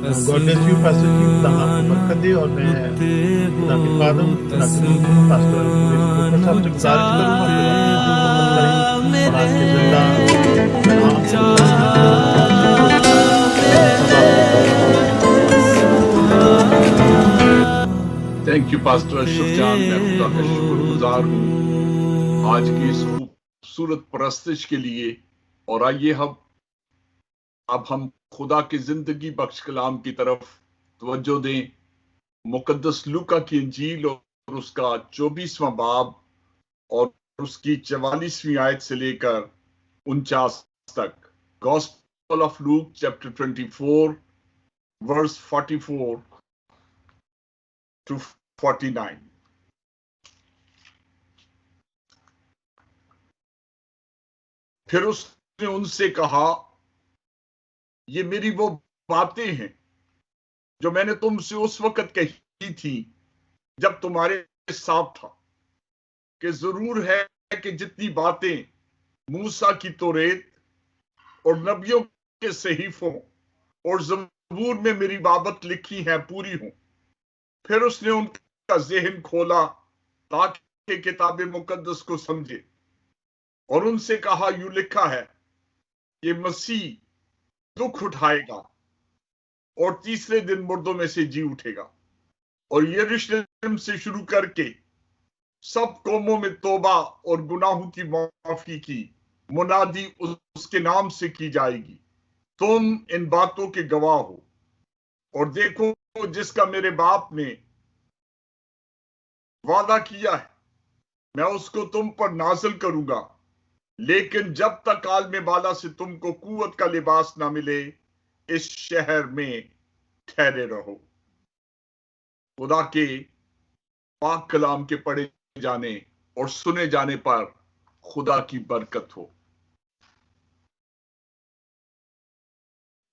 God bless you pastor जी, खुदा आपको बरकत दे। और मैं खुदा के खादम, खुदा के रसूल पास्टर बुकर साहब से गुजारिश करूंगा कि वो अपनी आंख को बंद करें और आज के जिंदा कलाम को सुने और उससे कुछ सबक लेकर थैंक यू पास्टर अशरफ जान, मैं खुदा का शुक्रगुजार हूँ आज की इस खूबसूरत परस्तिश के लिए। और आइए अब हम खुदा की जिंदगी बख्श कलाम की तरफ तवज्जो दें। मुकद्दस लूका की इंजील और उसका 24वां बाब और उसकी 44वीं आयत से लेकर 49 तक। Gospel of Luke chapter 24 verse 44 to 49। फिर उसने उनसे कहा, ये मेरी वो बातें हैं जो मैंने तुमसे उस वक्त कही थी जब तुम्हारे साथ था, कि जरूर है कि जितनी बातें मूसा की तौरेत और नबियों के सहीफों और जबूर में मेरी बाबत लिखी हैं पूरी हों। फिर उसने उनका ज़हन खोला ताकि किताब मुकद्दस को समझे और उनसे कहा, यूं लिखा है, ये मसीह दुख उठाएगा और तीसरे दिन मुर्दों में से जी उठेगा और यरूशलेम से शुरू करके सब कौमों में तौबा और गुनाहों की माफी की मुनादी उसके नाम से की जाएगी। तुम इन बातों के गवाह हो। और देखो, जिसका मेरे बाप ने वादा किया है, मैं उसको तुम पर नाजिल करूंगा, लेकिन जब तक काल में बाला से तुमको कुव्वत का लिबास ना मिले, इस शहर में ठहरे रहो। खुदा के पाक कलाम के पढ़े जाने और सुने जाने पर खुदा की बरकत हो।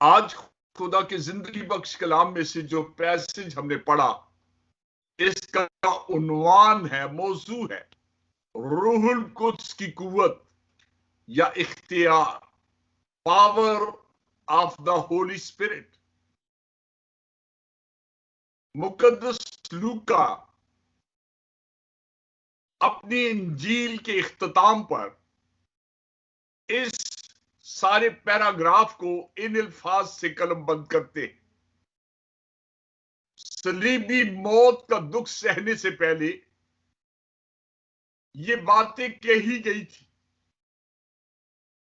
आज खुदा के जिंदगी बख्श कलाम में से जो पैसेज हमने पढ़ा, इसका उन्वान है, मौजू है, रूहुल कुद्स की कुव्वत या इख्तियार, power of the Holy Spirit. मुकद्दस लूका अपनी इंजील के इख्तिताम पर इस सारे पैराग्राफ को इन अल्फाज से कलमबंद करते हैं। सलीबी मौत का दुख सहने से पहले ये बातें कही गई थी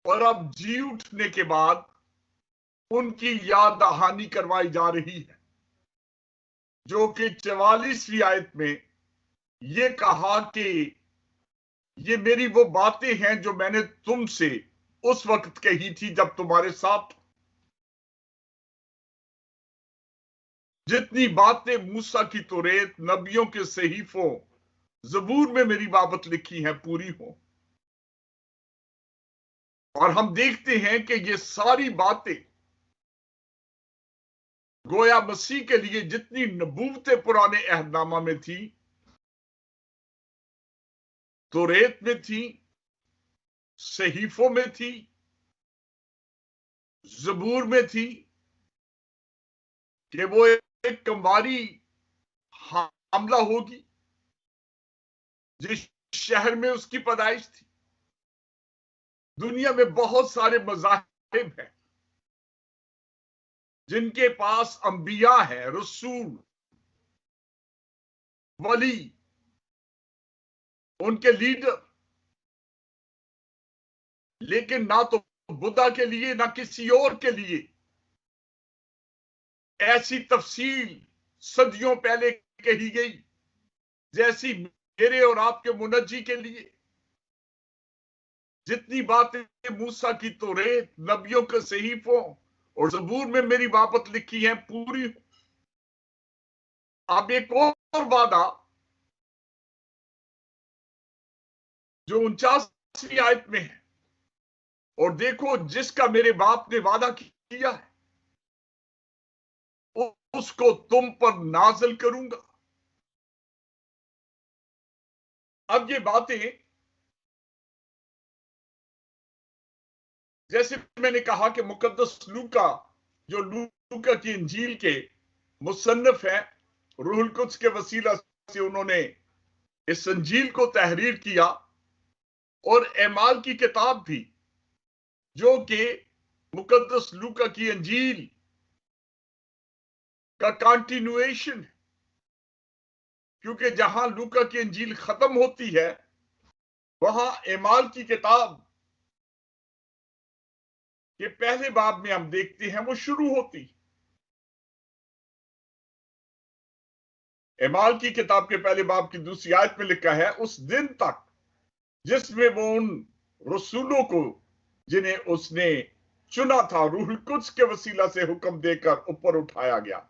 और अब जी उठने के बाद उनकी याद दहानी करवाई जा रही है, जो कि 44वीं आयत में ये कहा कि ये मेरी वो बातें हैं जो मैंने तुमसे उस वक्त कही थी जब तुम्हारे साथ। जितनी बातें मूसा की तौरेत, नबियों के सहीफों, जबूर में मेरी बाबत लिखी हैं पूरी हो। और हम देखते हैं कि ये सारी बातें गोया मसीह के लिए जितनी नबूवतें पुराने अहदनामा में थी, तौरेत में थी, सहीफों में थी, जबूर में थी, कि वो एक कंवारी हामला होगी जिस शहर में उसकी पैदाइश थी। दुनिया में बहुत सारे मज़ाहिब हैं जिनके पास अंबिया है, रसूल, वली, उनके लीडर, लेकिन ना तो बुद्धा के लिए ना किसी और के लिए ऐसी तफसील सदियों पहले कही गई जैसी मेरे और आपके मुनज्जी के लिए। जितनी बातें मूसा की तौरेत, नबियों के सहीफों और जबूर में मेरी बाबत लिखी हैं पूरी। अब एक और वादा जो 49वीं आयत में है, और देखो, जिसका मेरे बाप ने वादा किया है उसको तुम पर नाजिल करूंगा। अब ये बातें, जैसे मैंने कहा कि मुकद्दस लूका, जो लूका की इंजील के मुसन्निफ हैं। रूहुल कुद्स के वसीला से उन्होंने इस इंजील को तहरीर किया और एमाल की किताब भी, जो कि मुकद्दस लूका की इंजील का कंटिन्यूएशन है, क्योंकि जहां लूका की इंजील खत्म होती है वहां एमाल की किताब के पहले बाब में हम देखते हैं वो शुरू होती। एमाल की किताब के पहले बाब की दूसरी आयत में लिखा है, उस दिन तक जिसमें वो उन रसूलों को जिन्हें उसने चुना था रूहुल कुद्स के वसीला से हुक्म देकर ऊपर उठाया गया।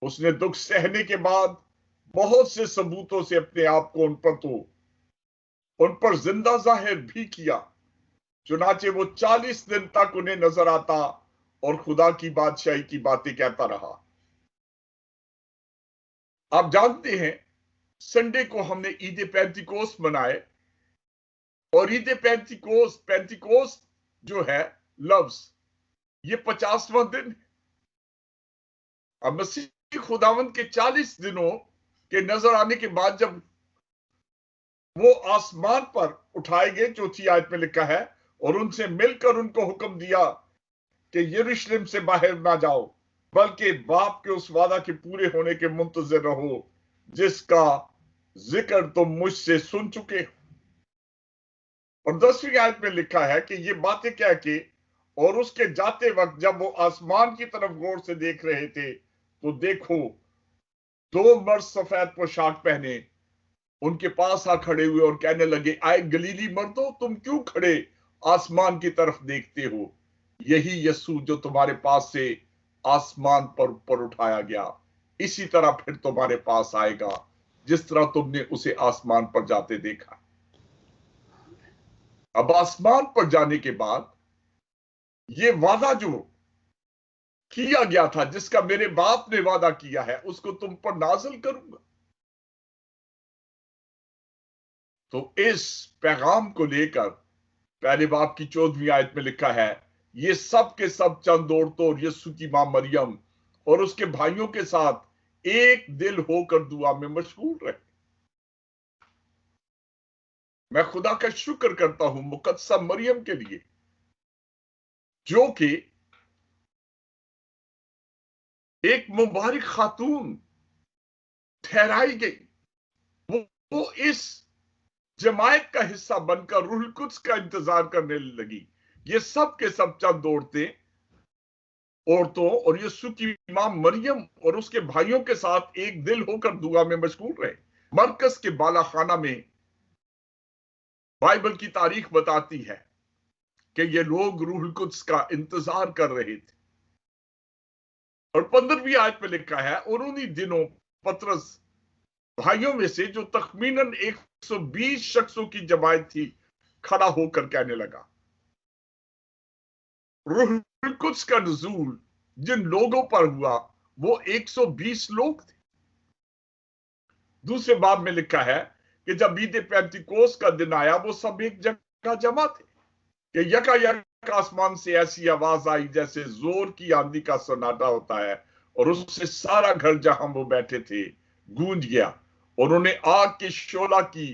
उसने दुख सहने के बाद बहुत से सबूतों से अपने आप को उन पर जिंदा जाहिर भी किया। चुनाचे वो 40 दिन तक उन्हें नजर आता और खुदा की बादशाही की बातें कहता रहा। आप जानते हैं संडे को हमने ईद पेंतिकोस्त मनाए और ईद पेंतिकोस्त जो है लफ्ज, ये 50वां दिन है। अब मसीह खुदावंद के 40 दिनों के नजर आने के बाद जब वो आसमान पर उठाए गए, चौथी आयत में लिखा है, और उनसे मिलकर उनको हुक्म दिया कि यरूशलेम से बाहर ना जाओ, बल्कि बाप के उस वादा के पूरे होने के मुंतजिर रहो जिसका जिक्र तुम मुझसे सुन चुके हो। और 10वीं आयत में लिखा है कि ये बातें कह के और उसके जाते वक्त जब वो आसमान की तरफ गौर से देख रहे थे तो देखो 2 मर्द सफेद पोशाक पहने उनके पास आ खड़े हुए और कहने लगे, आए गलीली मर्दों, तुम क्यों खड़े आसमान की तरफ देखते हो? यही यीशु जो तुम्हारे पास से आसमान पर ऊपर उठाया गया, इसी तरह फिर तुम्हारे पास आएगा जिस तरह तुमने उसे आसमान पर जाते देखा। अब आसमान पर जाने के बाद ये वादा जो किया गया था, जिसका मेरे बाप ने वादा किया है, उसको तुम पर नाजिल करूंगा। तो इस पैगाम को लेकर पहले बाप की 14वीं आयत में लिखा है, ये सब के सब चंद औरतों और यीशु की मां मरियम और उसके भाइयों के साथ एक दिल होकर दुआ में मशगूल रहे। मैं खुदा का शुक्र करता हूं मुकद्दसा मरियम के लिए, जो कि एक मुबारक खातून ठहराई गई। वो इस जमायत का हिस्सा बनकर रूहुल कुद्स का इंतजार करने लगी। ये सब के सब चंद औरतों और यीशु की मां मरियम और उसके भाइयों के साथ एक दिल होकर दुआ में मशगूल रहे। मरकज के बालाखाना में बाइबल की तारीख बताती है कि ये लोग रूहुल कुद्स का इंतजार कर रहे थे। और 15वीं आयत में लिखा है, और उन्हीं दिनों पतरस भाइयों में से जो तखमीनन 120 शख्सों की जमायत थी खड़ा होकर कहने लगा। रूहुल कुद्स का नुज़ूल जिन लोगों पर हुआ वो 120 लोग थे। दूसरे बाब में लिखा है कि जब ईद पेंतिकोस्त का दिन आया वो सब एक जगह जमा थे कि यकायक आसमान से ऐसी आवाज आई जैसे जोर की आंधी का सन्नाटा होता है, और उससे सारा घर जहां वो बैठे थे गूंज गया, और उन्हें आग के शोला की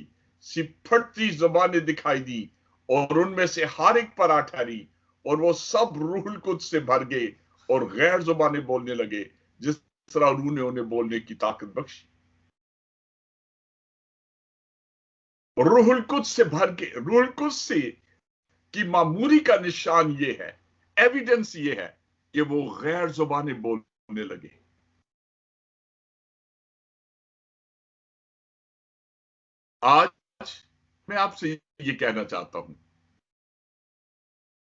सी फटती जुबानें दिखाई दी और उनमें से हर एक पर आ ठहरी, और वो सब रूहुल कुद्स से भर गए और गैर जुबानें बोलने लगे जिस तरह रूह ने उन्हें बोलने की ताकत बख्शी। रूहुल कुद्स से भर के, रूहुल कुद्स से की मामूली का निशान ये है, एविडेंस ये है कि वो गैर जुबानें बोलने लगे। आज मैं आपसे ये कहना चाहता हूं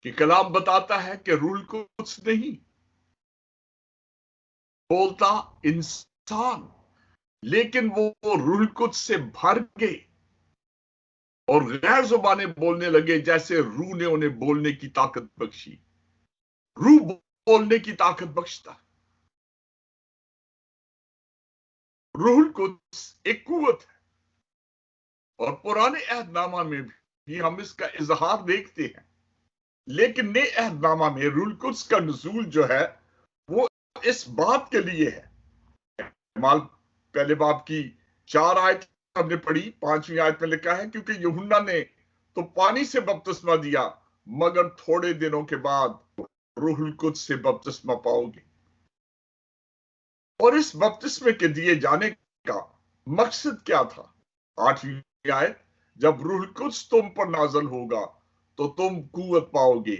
कि कलाम बताता है कि रूहुल कुद्स नहीं बोलता इंसान, लेकिन वो रूहुल कुद्स से भर गए और गैर जुबानें बोलने लगे जैसे रूह ने उन्हें बोलने की ताकत बख्शी। रूह बोलने की ताकत बख्शता। रूहुल कुद्स एक कुव्वत है, और पुराने अहदनामा में भी हम इसका इजहार देखते हैं, लेकिन नए अहदनामा में रूहुल कुद्स का नुज़ूल जो है वो इस बात के लिए है। माल पहले बाब की 4 आयत हमने पढ़ी, 5वीं आयत में लिखा है, क्योंकि यूहन्ना ने तो पानी से बपतिस्मा दिया, मगर थोड़े दिनों के बाद रूहुल कुद्स से बपतिस्मा पाओगे। और इस बपतिस्मे के दिए जाने का मकसद क्या था? 8वीं आयत, जब रूहुल कुद्स तुम पर नाज़िल होगा तो तुम कुव्वत पाओगे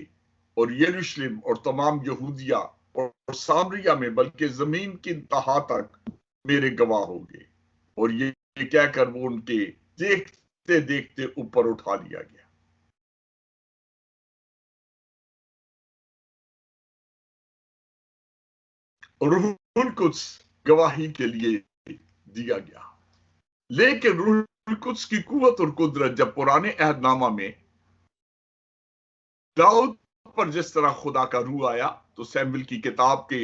और यरूशलेम और तमाम यहूदिया और सामरिया में, बल्कि जमीन की इंतहा तक मेरे गवाह होगे। और ये कहकर वो उनके देखते देखते ऊपर उठा लिया गया। रूहुल कुद्स गवाही के लिए दिया गया, लेकिन रूहुल कुद्स की कुव्वत और कुदरत जब पुराने अहदनामा में दाऊद पर जिस तरह खुदा का रूह आया, तो सैमुएल की किताब के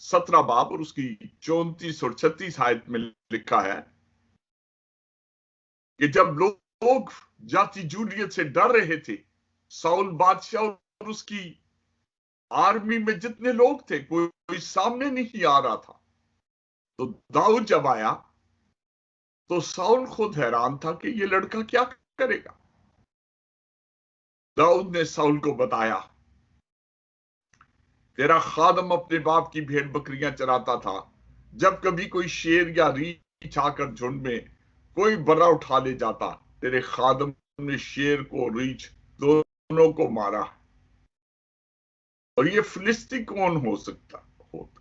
17 बाब और उसकी 34 और 36 आयत में लिखा है कि जब लोग जाति जूलियत से डर रहे थे, साउल बादशाह और उसकी आर्मी में जितने लोग थे, कोई सामने नहीं आ रहा था, तो दाऊद जब आया तो साउल खुद हैरान था कि ये लड़का क्या करेगा। दाऊद ने साउल को बताया, तेरा खादम अपने बाप की भेड़ बकरियां चराता था, जब कभी कोई शेर या रीछ आकर झुंड में कोई बर्रा उठा ले जाता, तेरे खादम ने शेर को रीछ दोनों को मारा। और ये फिलिस्ती कौन हो सकता होता?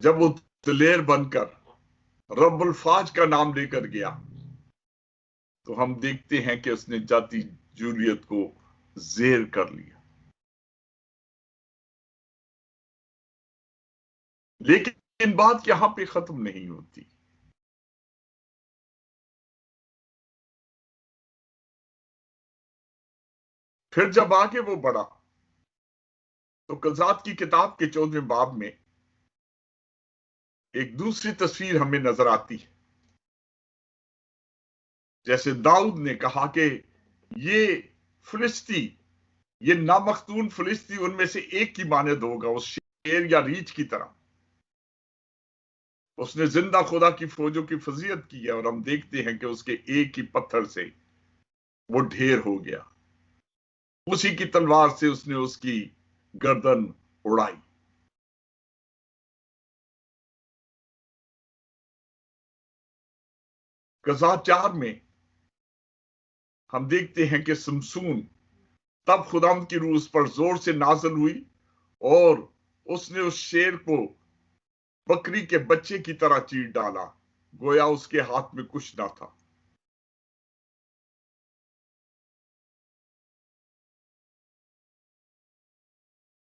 जब वो दिलेर बनकर रब्बुल फाज का नाम लेकर गया, तो हम देखते हैं कि उसने जाति जूलियत को जेर कर लिया। लेकिन बात यहां पे खत्म नहीं होती। फिर जब आगे वो बढ़ा, तो कज़ात की किताब के 14वें बाब में एक दूसरी तस्वीर हमें नजर आती है। जैसे दाऊद ने कहा कि ये फिलिस्ती, ये नामख्तून फिलिस्ती उनमें से एक की मानद होगा, उस शेर या रीछ की तरह। उसने जिंदा खुदा की फौजों की फजीयत की है, और हम देखते हैं कि उसके एक ही पत्थर से वो ढेर हो गया, उसी की तलवार से उसने उसकी गर्दन उड़ाई। कज़ात 4 में हम देखते हैं कि समसून, तब खुदाम की रूह उस पर जोर से नाज़िल हुई और उसने उस शेर को बकरी के बच्चे की तरह चीर डाला, गोया उसके हाथ में कुछ ना था।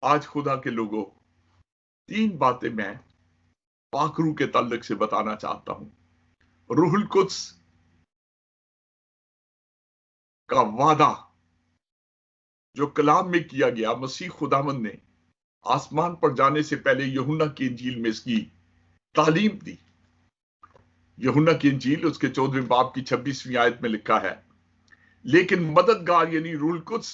आज खुदा के लोगों, 3 बातें मैं पाकरू के ताल्लुक से बताना चाहता हूं। रूहुल कुद्स का वादा जो कलाम में किया गया, मसीह खुदावंद ने आसमान पर जाने से पहले यूहन्ना की इंजील में इसकी तालीम दी। यूहन्ना की इंजील उसके 14वें बाब की 26वीं आयत में लिखा है, लेकिन मददगार यानी रूहुल कुद्स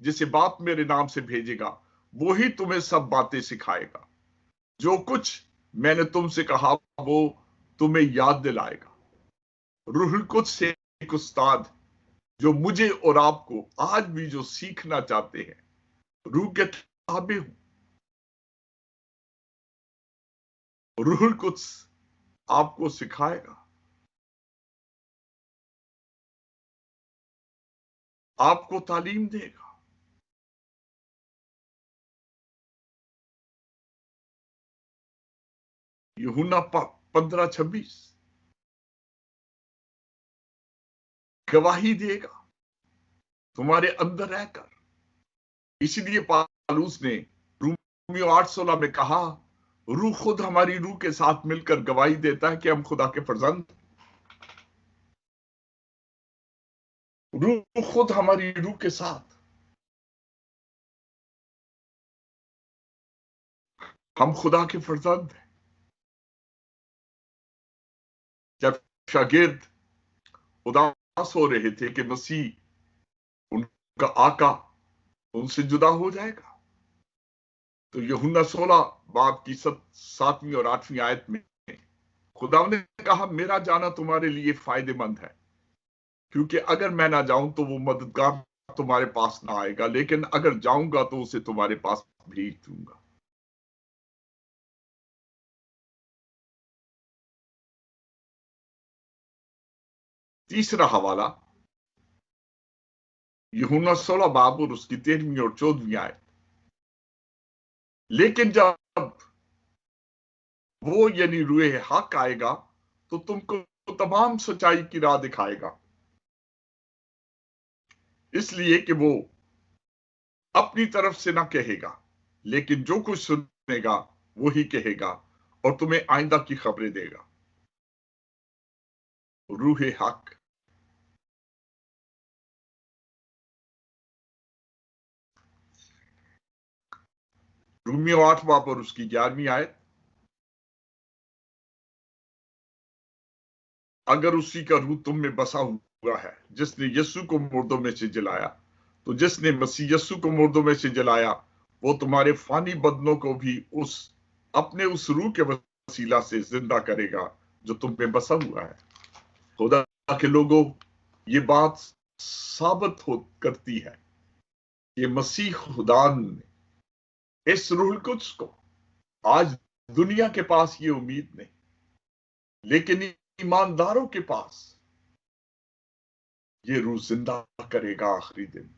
जिसे बाप मेरे नाम से भेजेगा, वो ही तुम्हें सब बातें सिखाएगा, जो कुछ मैंने तुमसे कहा वो तुम्हें याद दिलाएगा। रूहुल कुद्स से एक उस्ताद जो मुझे और आपको आज भी जो सीखना चाहते हैं, रूह के ताबे हूं। रूहुल कुद्स आपको सिखाएगा, आपको तालीम देगा। यूहन्ना 15:26 गवाही देगा तुम्हारे अंदर रहकर। इसीलिए पालूस ने रोमियो 8:16 में कहा, रूह खुद हमारी रूह के साथ मिलकर गवाही देता है कि हम खुदा के फर्जंद। रूह खुद हमारी रूह के साथ, हम खुदा के फर्जंद हैं। जब शागिर्द उदास हो रहे थे कि मसीह उनका आका उनसे जुदा हो जाएगा। तो यूहन्ना 16 बाब की 7वीं और 8वीं आयत में खुदा ने कहा, मेरा जाना तुम्हारे लिए फायदेमंद है, क्योंकि अगर मैं ना जाऊं तो वो मददगार तुम्हारे पास ना आएगा, लेकिन अगर जाऊंगा तो उसे तुम्हारे पास भेज दूंगा। तीसरा हवाला यूहन्ना 16 बाब और उसकी 13वीं और 14वीं आयत। लेकिन जब वो यानी रूहे हक आएगा तो तुमको तमाम सच्चाई की राह दिखाएगा, इसलिए कि वो अपनी तरफ से ना कहेगा, लेकिन जो कुछ सुनेगा वही कहेगा और तुम्हें आइंदा की खबरें देगा। रूहे हक। रोमियो 8 बाब और उसकी 11वीं आयत। अगर उसी का रूह तुम में बसा हुआ है, जिसने यीशु को मुर्दों में से जलाया, तो जिसने मसीह यीशु को मुर्दों में से जलाया, वो तुम्हारे फानी बदनों को भी अपने उस रूह के वसीला से जिंदा करेगा जो तुम में बसा हुआ है। खुदा के लोगों, ये बात साबित करती है कि मसीह खुदा ने इस रूह कुद्स को, आज दुनिया के पास ये उम्मीद नहीं, लेकिन ईमानदारों के पास ये रूह जिंदा करेगा आखिरी दिन।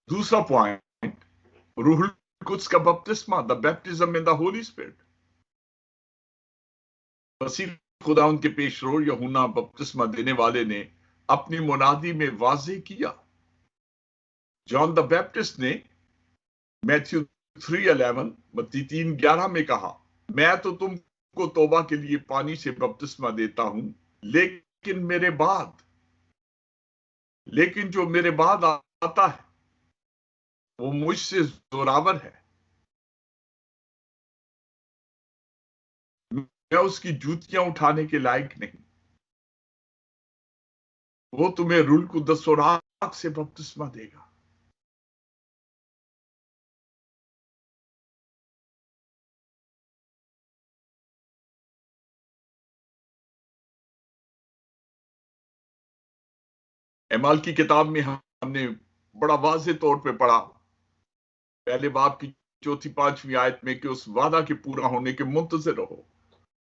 दूसरा पॉइंट, रूह कुद्स का बपतिस्मा, the baptism in the Holy Spirit. मसीह खुदा उनके पेशरो यूहन्ना बपतिस्मा देने वाले ने अपनी मुनादी में वाज़ेह किया। जॉन द बैप्टिस्ट ने मैथ्यू 3:11, मत्ती 3:11 में कहा, मैं तो तुमको तौबा के लिए पानी से बपतिस्मा देता हूं, लेकिन जो मेरे बाद आता है वो मुझसे जोरावर है, मैं उसकी जूतियां उठाने के लायक नहीं। वो तुम्हें रूह कुद्स और आग से बपतिस्मा देगा। एमाल की किताब में हमने बड़ा वाज़ेह तौर पे पढ़ा, पहले बाब की 4, 5वीं आयत में, कि उस वादा के पूरा होने के मुंतजिर रहो,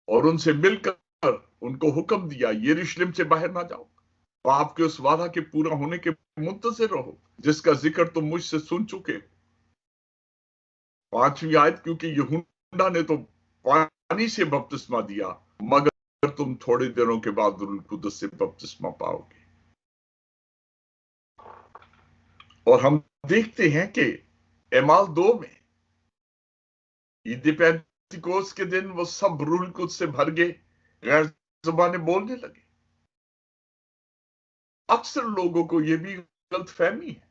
और उनसे मिलकर उनको हुक्म दिया, यरूशलेम से बाहर ना जाओ, बाप के उस वादा के पूरा होने के मुंतजिर रहो जिसका जिक्र तुम मुझसे सुन चुके। 5वीं आयत, क्योंकि यूहन्ना ने तो पानी से बपतिस्मा दिया, मगर तुम थोड़े दिनों के बाद रूह कुद्स से बपतिस्मा पाओगे। और हम देखते हैं कि एमाल 2 में ईद पेंतिकोस के दिन वो सब रूह कुद्स से भर गए, गैर ज़बानें बोलने लगे। अक्सर लोगों को यह भी गलतफहमी है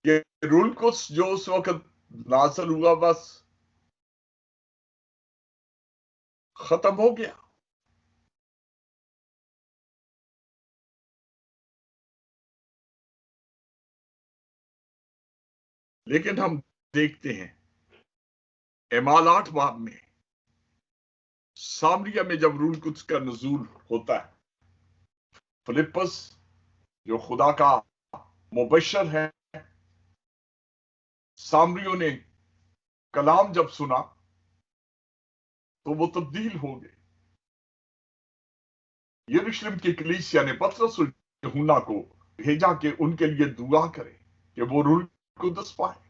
कि रूह कुद्स जो उस वक्त नाज़िल हुआ बस खत्म हो गया। लेकिन हम देखते हैं एमाल 8 बाब में सामरिया में जब रूह कुद्स का नुज़ूल होता है, फिलिप्पस जो खुदा का मुबशर है, सामरियों ने कलाम जब सुना तो वो तब्दील हो गए। यरूशलेम की कलीसिया ने पतरस और यूहन्ना को भेजा कि उनके लिए दुआ करें कि वो रूह कुद्स पाए।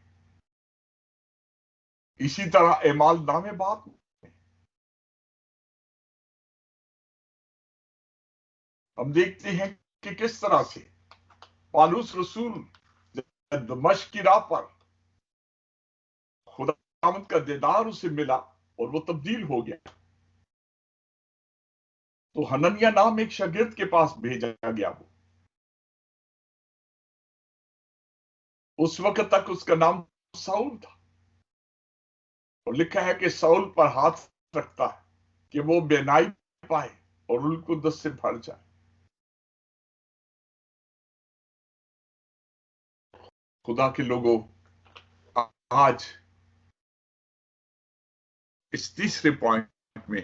इसी तरह एमाल नामे बाप हम देखते हैं कि किस तरह से पालूस रसूल दमिश्क की राह पर खुदावंद का दीदार उसे मिला और वो तब्दील हो गया। तो हनन्याह नाम एक शागिर्द के पास भेजा गया। वो उस वक्त तक उसका नाम साउल था, और लिखा है कि साउल पर हाथ रखता है कि वो बेनाई पाए और रूह कुद्स से भर जाए। खुदा के लोगों, आज इस तीसरे पॉइंट में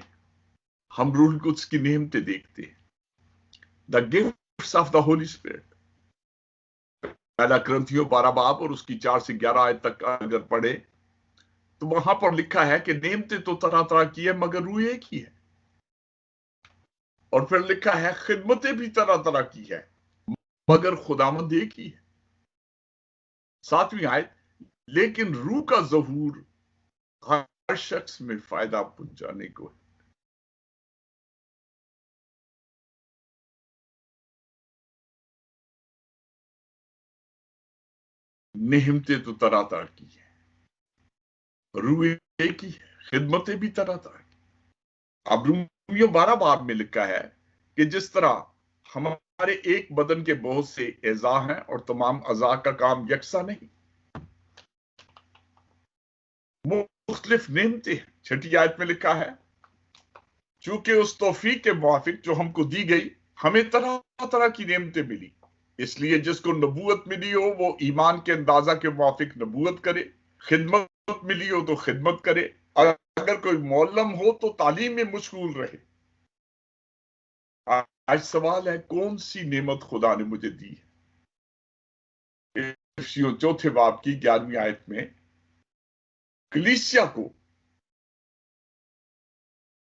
हम रूह कुद्स की नेमतें देखते हैं, the gifts of the Holy spirit. पहला ग्रंथियों 12 बाब और उसकी 4 से 11 आयत तक अगर पढ़े तो वहां पर लिखा है कि नेमतें तो तरह तरह की है मगर रूह एक ही है। और फिर लिखा है खिदमतें भी तरह तरह की है मगर खुदावंद एक ही है। 7वीं आयत, लेकिन रूह का ज़हूर हर शख्स में फायदा पहुंचाने को है। नेमतें तो तरह तरह की है, रूह एक ही है, खिदमतें भी तरह तरह की। अब रोमियो 12 बाब में लिखा है कि जिस तरह हमारे एक बदन के बहुत से एज़ा हैं और तमाम अज़ा का काम यकसा नहीं, मुख्तलिफ नेमतें हैं। 6ठी आयत में लिखा है, चूंकि उस तौफीक के मुवाफिक जो हमको दी गई हमें तरह तरह की नेमतें मिली, इसलिए जिसको नबूवत मिली हो वो ईमान के अंदाजा के मुवाफिक नबूवत करे, खिदमत मिली हो तो खिदमत करे, अगर कोई मौलम हो तो तालीम में मशगूल रहे। आज सवाल है, कौन सी नेमत खुदा ने मुझे दी है? इफिसियों 4 बाब की 11वीं आयत में कलीसिया को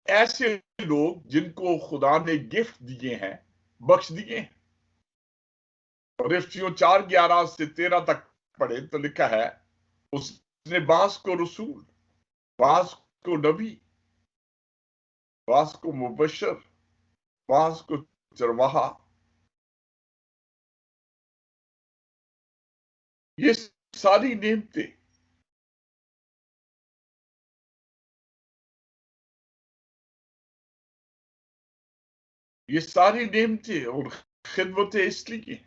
ऐसे लोग जिनको खुदा ने गिफ्ट दिए हैं बख्श दिए हैं। और इफिसियों 4:11 से 13 तक पढ़े तो लिखा है, उसने बास को रसूल, बास को नबी, बास को मुबशर, बास को चरवाहा, ये सारी नेमतें और खिदमतें इसलिए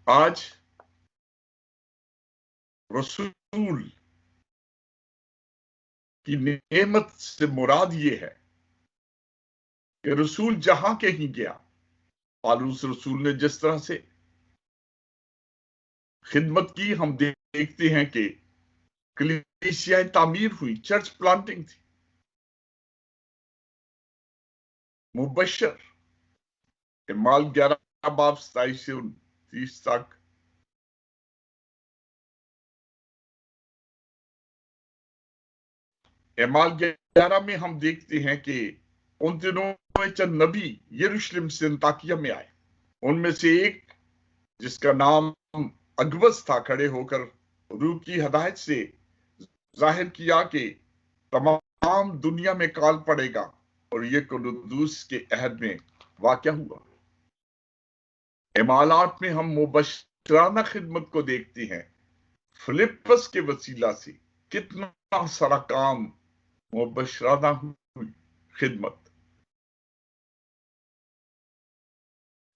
आज रसूल की नेमत से मुराद ये है कि रसूल जहां कहीं गया, पालूस रसूल ने जिस तरह से खिदमत की, हम देखते हैं कि कलीसियाएं तामीर हुई, चर्च प्लांटिंग थी। मुबशर, इमाल 11 बाब 27 से 29 तक, इमाल 11 में हम देखते हैं कि उन दिनों में चंद नबी यरूशलेम से अंताकिया में आए। उनमें से एक जिसका नाम अगबस था, खड़े होकर रूह की हदायत से जाहिर किया कि तमाम दुनिया में काल पड़ेगा, और ये कुदूस के अहद में वाक़या हुआ। इमालात में हम मुबशराना खिदमत को देखते हैं। फिलिप्पस के वसीला से कितना सारा काम मुबशराना हुई खिदमत।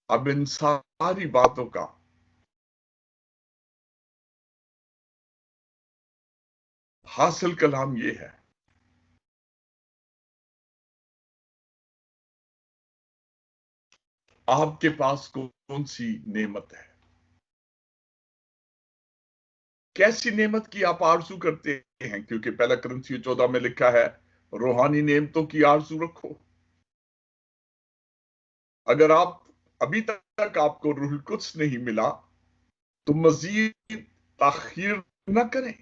अब इन सारी बातों का हासिल कलाम ये है, आपके पास कौन सी नेमत है? कैसी नेमत की आप आरजू करते हैं? क्योंकि पहला कुरिन्थियों 14 में लिखा है, रूहानी नेमतों की आरजू रखो। अगर आप अभी तक आपको रूहुल कुद्स नहीं मिला तो मजीद ताखीर न करें,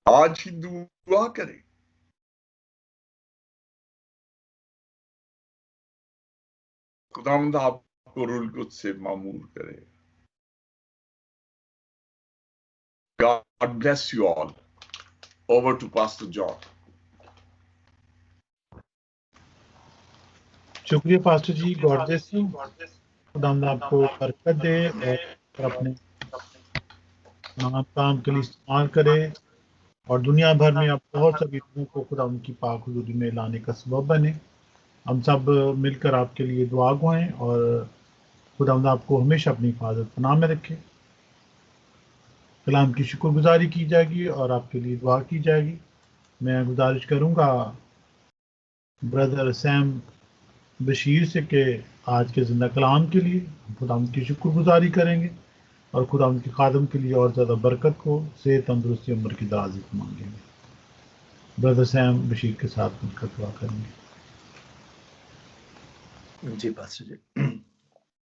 आज ही दुआ करें। खुदावंद आपको रूहुल कुद्स से मामूर करे। God bless you all. Over to Pastor John. शुक्रिया pastor ji, God bless you. खुदावंद आपको बरकत दे और अपने नाम काम के लिए इस्तेमाल करे, और दुनिया भर में आप बहुत सभी लोगों को खुदा उनकी पाक हुजूरी में लाने का सबब बने। हम सब मिलकर आपके लिए दुआ गुआएं और खुदावंद आपको हमेशा अपनी हिफाजत पनाह में रखे। कलाम की शुक्रगुजारी की जाएगी और आपके लिए दुआ की जाएगी। मैं गुजारिश करूंगा ब्रदर सैम बशीर से कि आज के जिंदा कलाम के लिए खुदा की शुक्रगुजारी करेंगे और खुदा के खादम के लिए और ज़्यादा बरकत को, सेहत, तंदुरुस्ती, उम्र की दराज़ी को मांगेंगे। ब्रदर सैम बशीर के साथ मिलकर दुआ करेंगे। जी पास्टर जी।